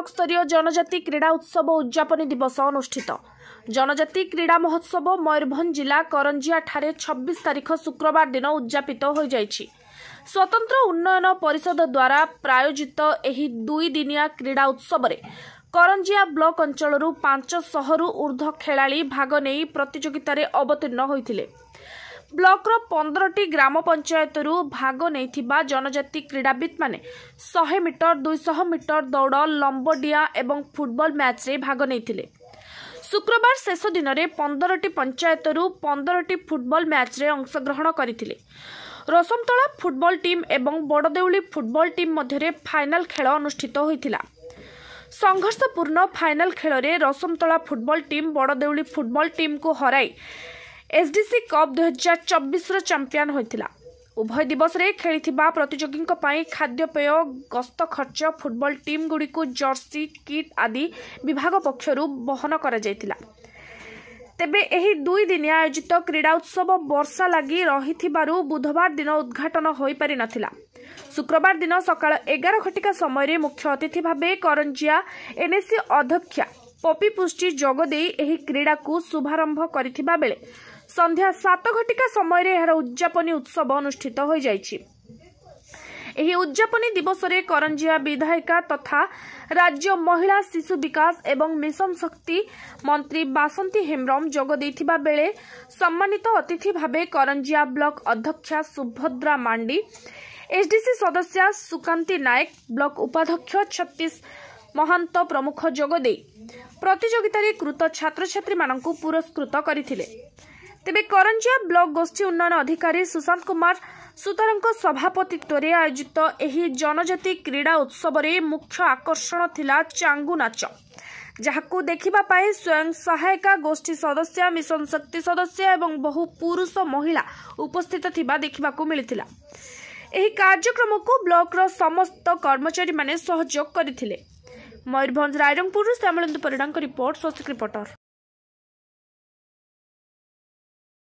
Block स्तरीय जनजाति क्रीड़ा उत्सव उद्यापन दिवस अनुष्ठित। जनजाति क्रीड़ा महोत्सव मयूरभंज जिला करंजिया ठारे 26 तारिख शुक्रवार दिन उद्यापित हो जाइछि। स्वतंत्र उन्नयन परिषद द्वारा प्रायोजित एही 2 दिनिया क्रीड़ा उत्सव रे करंजिया ब्लॉक अंचल 500 रु ऊर्ध्व खेलाड़ी भाग नहीं प्रतियोगिता रे अवतीर्ण होइथिले। ब्लॉकर 15टी ग्राम पंचायत भाग नहीं जनजाति क्रीड़ाविद माने 100 मीटर 200 मीटर दौड़ लंबडिया एवं फुटबॉल मैच रे भाग नहीं। शुक्रवार शेष दिन में 15टी पंचायत 15टी फुटबॉल मैच रे अंशग्रहण करथिले। रसमतला फुटबॉल टीम एवं बड़देउली फुटबॉल टीम मध्य फाइनल खेल अनुष्ठित होइथिला। संघर्षपूर्ण फाइनल खेल रे रसमतला फुटबॉल टीम बड़देउली फुटबॉल टीम को हराई एसडीसी कप 2024 चैंपियन होइथिला। उभय दिवस रे खेलिथिबा प्रतियोगी खाद्यपेय गस्त खर्च फुटबॉल टीम गुड़ी को जर्सी किट आदि विभाग पक्षरु बहन करा जायतिला। तेबे एही 2 दिन आयोजित क्रीड़ा उत्सव वर्षा लगी रहिथिबारु बुधवार दिन उद्घाटन होई पारि नथिला। शुक्रवार दिन सकाळ 11 घटिका समय मुख्य अतिथि भाबे करंजिया एनएससी अध्यक्षा पपी पुष्टि जोगदे एही क्रीड़ा को शुभारंभ करिथिबा बेले संध्या 7 घटिका समय रे एहार उद्यापनी उत्सव अनुष्ठित हो जाइछि। एही उद्यापनी दिवस रे करंजिया विधायिका तथा राज्य महिला शिशु विकास एवं मिशन शक्ति मंत्री बासंती हेम्ब्रम जोग देथिबा बेले सम्मानित अतिथि भाबे करंजिया ब्लॉक अध्यक्षा सुभद्रा मांडी, एसडीसी सदस्य सुकांती नायक, ब्लॉक उपाध्यक्ष 36 महंत प्रमुख जोग दे प्रतियोगिता रे कृत छात्र छात्री मानकु पुरस्कृत करथिले। तेबे करंजिया ब्लॉक गोष्ठी उन्नयन अधिकारी सुशांत कुमार सुतारंक सभापतित्व रे आयोजित एही जनजाति क्रीड़ा उत्सव रे मुख्य आकर्षण थिला चांगू नाच, जहाकू देखिबा पाए स्वयं सहायिका गोष्ठी सदस्य, मिशन शक्ति सदस्य एवं बहु पुरुष महिला उपस्थित थिबा देखिबाकू मिलिथिला। एही कार्यक्रम को ब्लॉक रो समस्त कर्मचारी माने सहयोग करथिले। मयूरभंज रायरंगपुर श्यामलेन्दु परिडांक रिपोर्ट, स्वस्तिक रिपोर्टर।